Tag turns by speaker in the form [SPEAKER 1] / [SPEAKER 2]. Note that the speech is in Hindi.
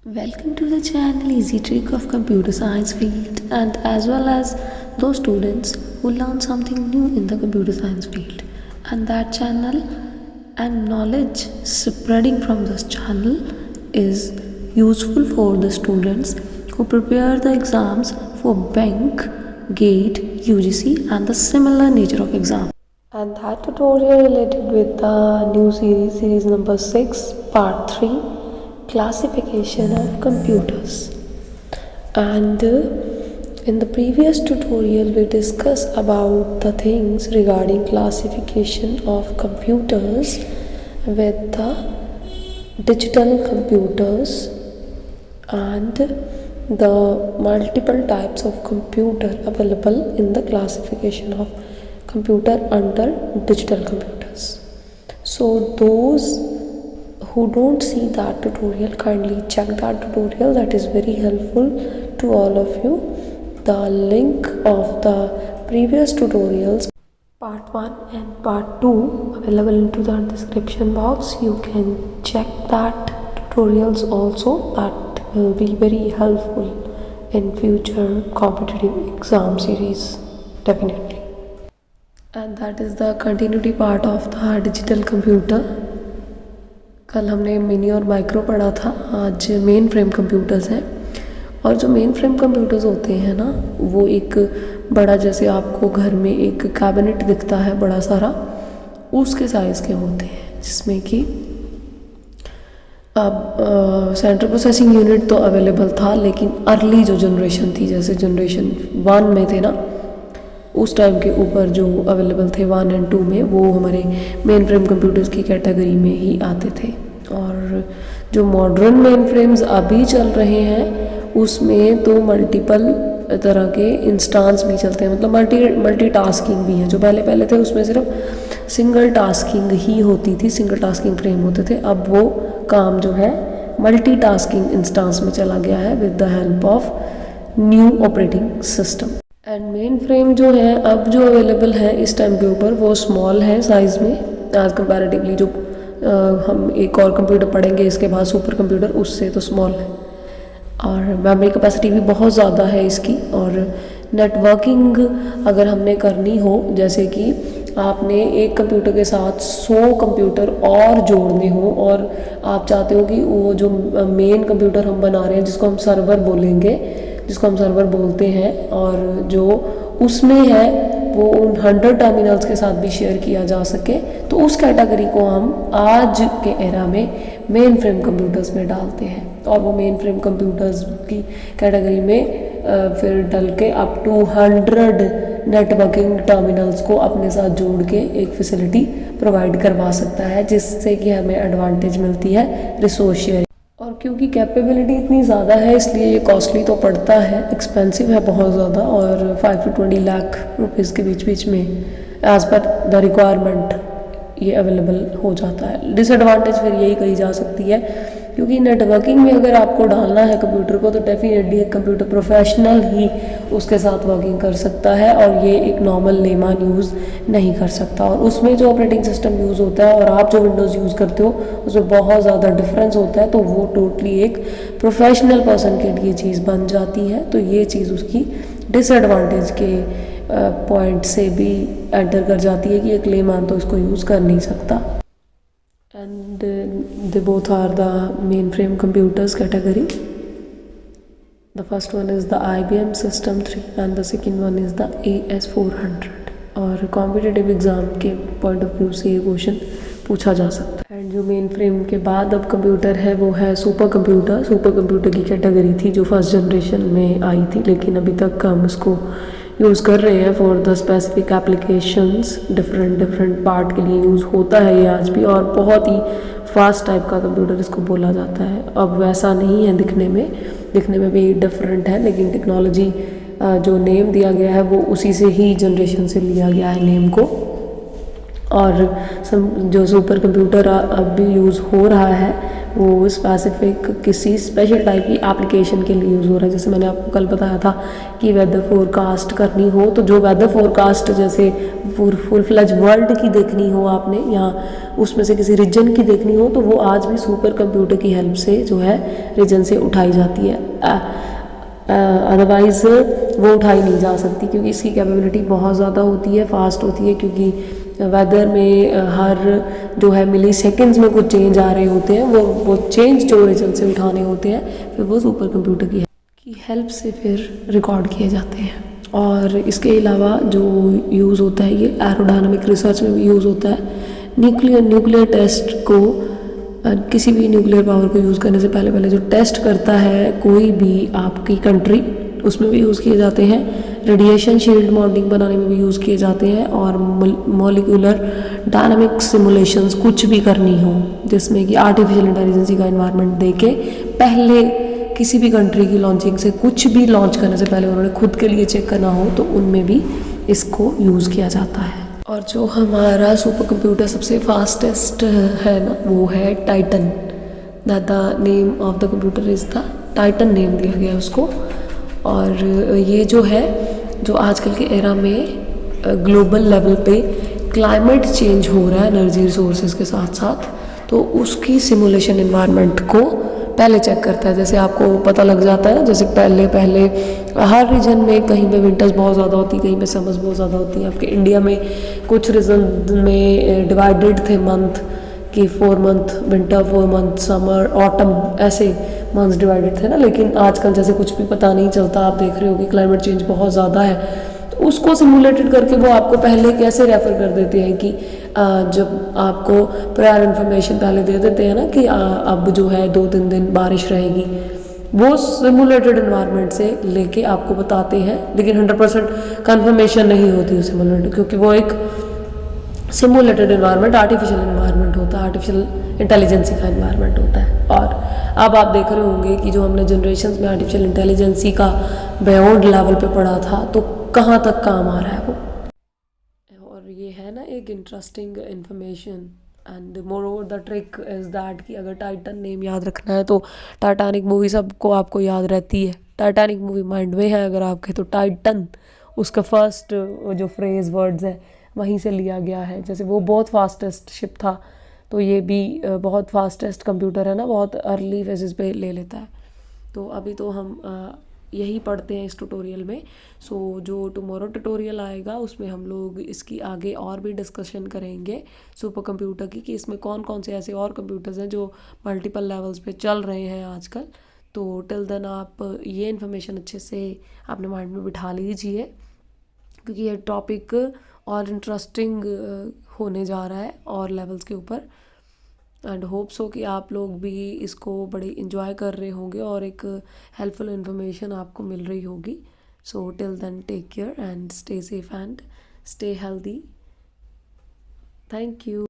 [SPEAKER 1] Welcome to the channel Easy Trick of Computer Science field, and as well as those students who learn something new in the computer science field. And that channel and knowledge spreading from this channel is useful for the students who prepare the exams for bank, GATE, UGC and the similar nature of exam. And that tutorial related with the new series number 6, part 3, classification of computers. And in the previous tutorial we discussed about the things regarding classification of computers with the digital computers and the multiple types of computer available in the classification of computer under digital computers. So those who don't see that tutorial, kindly check that tutorial. That is very helpful to all of you. The link of the previous tutorials part 1 and part 2 available into the description box. You can check that tutorials also. That will be very helpful in future competitive exam series, definitely. And that is the continuity part of the digital computer. कल हमने मिनी और माइक्रो पढ़ा था, आज मेन फ्रेम कंप्यूटर्स हैं। और जो मेन फ्रेम कंप्यूटर्स होते हैं ना, वो एक बड़ा, जैसे आपको घर में एक कैबिनेट दिखता है बड़ा सारा, उसके साइज़ के होते हैं, जिसमें कि अब सेंट्रल प्रोसेसिंग यूनिट तो अवेलेबल था, लेकिन अर्ली जो जनरेशन थी, जैसे जनरेशन 1 में थे ना, उस टाइम के ऊपर जो अवेलेबल थे 1 और 2 में, वो हमारे मेन फ्रेम कंप्यूटर्स की कैटेगरी में ही आते थे। और जो मॉडर्न मेन फ्रेम्स अभी चल रहे हैं उसमें तो मल्टीपल तरह के इंस्टांस भी चलते हैं, मतलब मल्टी टास्किंग भी है। जो पहले थे उसमें सिर्फ सिंगल टास्किंग ही होती थी, सिंगल टास्किंग फ्रेम होते थे। अब वो काम जो है मल्टी टास्किंग इंस्टांस में चला गया है with the help of new operating system. And main frame जो है अब जो अवेलेबल है इस टाइम के ऊपर, वो स्मॉल है साइज़ में एज कंपैरेटिवली। जो हम एक और कंप्यूटर पढ़ेंगे इसके बाद, सुपर कंप्यूटर, उससे तो स्मॉल है। और मेमोरी कैपेसिटी भी बहुत ज़्यादा है इसकी। और नेटवर्किंग अगर हमने करनी हो, जैसे कि आपने एक कंप्यूटर के साथ 100 कंप्यूटर और जोड़ने हो, और आप चाहते हो कि वो जो मेन कंप्यूटर हम बना रहे हैं, जिसको हम सर्वर बोलते हैं, और जो उसमें है वो उन 100 टर्मिनल्स के साथ भी शेयर किया जा सके, तो उस कैटेगरी को हम आज के एरा में मेन फ्रेम कंप्यूटर्स में डालते हैं। और वो मेन फ्रेम कंप्यूटर्स की कैटेगरी में फिर डल के अप टू 100 नेटवर्किंग टर्मिनल्स को अपने साथ जोड़ के एक फैसिलिटी प्रोवाइड करवा सकता है, जिससे कि हमें एडवांटेज मिलती है रिसोर्स शेयरिंग। और क्योंकि कैपेबिलिटी इतनी ज़्यादा है, इसलिए ये कॉस्टली तो पड़ता है, एक्सपेंसिव है बहुत ज़्यादा, और 5 to 20 लाख रुपीज़ के बीच में एज पर द रिक्वायरमेंट ये अवेलेबल हो जाता है। डिसएडवांटेज फिर यही कही जा सकती है, क्योंकि नेटवर्किंग में अगर आपको डालना है कंप्यूटर को, तो डेफिनेटली एक कंप्यूटर प्रोफेशनल ही उसके साथ वर्किंग कर सकता है, और ये एक नॉर्मल लेमान यूज़ नहीं कर सकता। और उसमें जो ऑपरेटिंग सिस्टम यूज़ होता है और आप जो विंडोज़ यूज़ करते हो, उसमें बहुत ज़्यादा डिफरेंस होता है। तो वो टोटली एक प्रोफेशनल पर्सन के लिए चीज़ बन जाती है। तो ये चीज़ उसकी डिसएडवांटेज के पॉइंट से भी एंटर कर जाती है कि एक लेमान तो इसको यूज़ कर नहीं सकता। And they both are the mainframe computers category. The first one is the IBM System 3 and the second one is the AS400. और कॉम्पिटिटिव एग्ज़ाम के पॉइंट ऑफ व्यू से ये क्वेश्चन पूछा जा सकता है। एंड जो मेन फ्रेम के बाद अब कंप्यूटर है वो है सुपर कंप्यूटर। सुपर कंप्यूटर की कैटेगरी थी जो फर्स्ट जनरेशन में आई थी, लेकिन अभी तक हम इसको यूज़ कर रहे हैं for the specific applications. Different part के लिए यूज़ होता है ये आज भी, और बहुत ही फास्ट टाइप का कंप्यूटर इसको बोला जाता है। अब वैसा नहीं है दिखने में भी डिफरेंट है, लेकिन टेक्नोलॉजी जो नेम दिया गया है वो उसी से ही जनरेशन से लिया गया है नेम को। और जो सुपर कंप्यूटर अब भी यूज़ हो रहा है वो स्पेसिफिक किसी स्पेशल टाइप की एप्लीकेशन के लिए यूज़ हो रहा है। जैसे मैंने आपको कल बताया था कि वेदर फोरकास्ट करनी हो, तो जो वेदर फोरकास्ट जैसे फुल फ्लैज वर्ल्ड की देखनी हो आपने, या उसमें से किसी रीजन की देखनी हो, तो वो आज भी सुपर कंप्यूटर की हेल्प से जो है रीजन से उठाई जाती है। अदरवाइज़ वो उठाई नहीं जा सकती, क्योंकि इसकी कैपेबिलिटी बहुत ज़्यादा होती है, फास्ट होती है, क्योंकि वेदर में हर जो है मिली सेकेंड्स में कुछ चेंज आ रहे होते हैं, वो चेंज जो रीजन से उठाने होते हैं, फिर वो सुपर कंप्यूटर की हेल्प से फिर रिकॉर्ड किए जाते हैं। और इसके अलावा जो यूज़ होता है, ये एरोडायनामिक रिसर्च में भी यूज़ होता है। न्यूक्लियर टेस्ट को किसी भी न्यूक्लियर पावर को यूज़ करने से पहले जो टेस्ट करता है कोई भी आपकी कंट्री, उसमें भी यूज़ किए जाते हैं। रेडिएशन शील्ड मॉडलिंग बनाने में भी यूज़ किए जाते हैं। और मॉलिक्यूलर डायनामिक सिमुलेशंस कुछ भी करनी हो, जिसमें कि आर्टिफिशियल इंटेलिजेंस का एनवायरनमेंट देके पहले किसी भी कंट्री की लॉन्चिंग से, कुछ भी लॉन्च करने से पहले उन्होंने खुद के लिए चेक करना हो, तो उनमें भी इसको यूज़ किया जाता है। और जो हमारा सुपर कंप्यूटर सबसे फास्टेस्ट है ना, वो है Titan. The name of the computer is the Titan, name दिया गया है उसको। और ये जो है, जो आजकल के एरा में ग्लोबल लेवल पे क्लाइमेट चेंज हो रहा है एनर्जी रिसोर्सेज के साथ साथ, तो उसकी सिमुलेशन एनवायरनमेंट को पहले चेक करता है। जैसे आपको पता लग जाता है ना, जैसे पहले हर रीजन में कहीं पे विंटर्स बहुत ज़्यादा होती है, कहीं पे समर्स बहुत ज़्यादा होती है। आपके इंडिया में कुछ रीजन में डिवाइडेड थे मंथ, कि 4 month winter, 4 month summer, autumn, ऐसे मंथ्स डिवाइडेड थे ना। लेकिन आजकल जैसे कुछ भी पता नहीं चलता, आप देख रहे हो कि क्लाइमेट चेंज बहुत ज़्यादा है, तो उसको सिमुलेटेड करके वो आपको पहले कैसे रेफर कर देते हैं कि जब आपको प्रायर इन्फॉर्मेशन पहले दे देते हैं ना कि अब जो है 2-3 दिन बारिश रहेगी, वो सिमुलेटेड एनवायरनमेंट से लेके आपको बताते हैं। लेकिन 100% कन्फर्मेशन नहीं होती उस सिमुलेटेड, क्योंकि वो एक सिमुलेटेड एनवायरनमेंट आर्टिफिशियल एनवायरनमेंट होता है, आर्टिफिशियल इंटेलिजेंसी का एनवायरनमेंट होता है। और अब आप देख रहे होंगे कि जो हमने जनरेशन में आर्टिफिशियल इंटेलिजेंसी का बियॉन्ड लेवल पे पढ़ा था, तो कहाँ तक काम आ रहा है वो। और ये है ना एक interesting information. And more over the trick is that कि अगर टाइटन नेम याद रखना है, तो टाइटैनिक मूवी सबको आपको याद रहती है। टाइटैनिक मूवी माइंड में है अगर आपके, तो टाइटन उसका फर्स्ट जो फ्रेज वर्ड्स है वहीं से लिया गया है। जैसे वो बहुत फास्टेस्ट शिप था, तो ये भी बहुत फास्टेस्ट कंप्यूटर है ना, बहुत अर्ली फेजेस पे ले लेता है। तो अभी तो हम यही पढ़ते हैं इस ट्यूटोरियल में। सो जो टुमारो ट्यूटोरियल आएगा उसमें हम लोग इसकी आगे और भी डिस्कशन करेंगे सुपर कंप्यूटर की, कि इसमें कौन कौन से ऐसे और कंप्यूटर्स हैं जो मल्टीपल लेवल्स पे चल रहे हैं आजकल। तो टिल देन आप ये इन्फॉर्मेशन अच्छे से अपने माइंड में बिठा लीजिए, क्योंकि ये टॉपिक और इंटरेस्टिंग होने जा रहा है और लेवल्स के ऊपर। एंड होप सो कि आप लोग भी इसको बड़े इंजॉय कर रहे होंगे और एक हेल्पफुल इन्फॉर्मेशन आपको मिल रही होगी। So till then take care and stay safe and stay healthy. Thank you.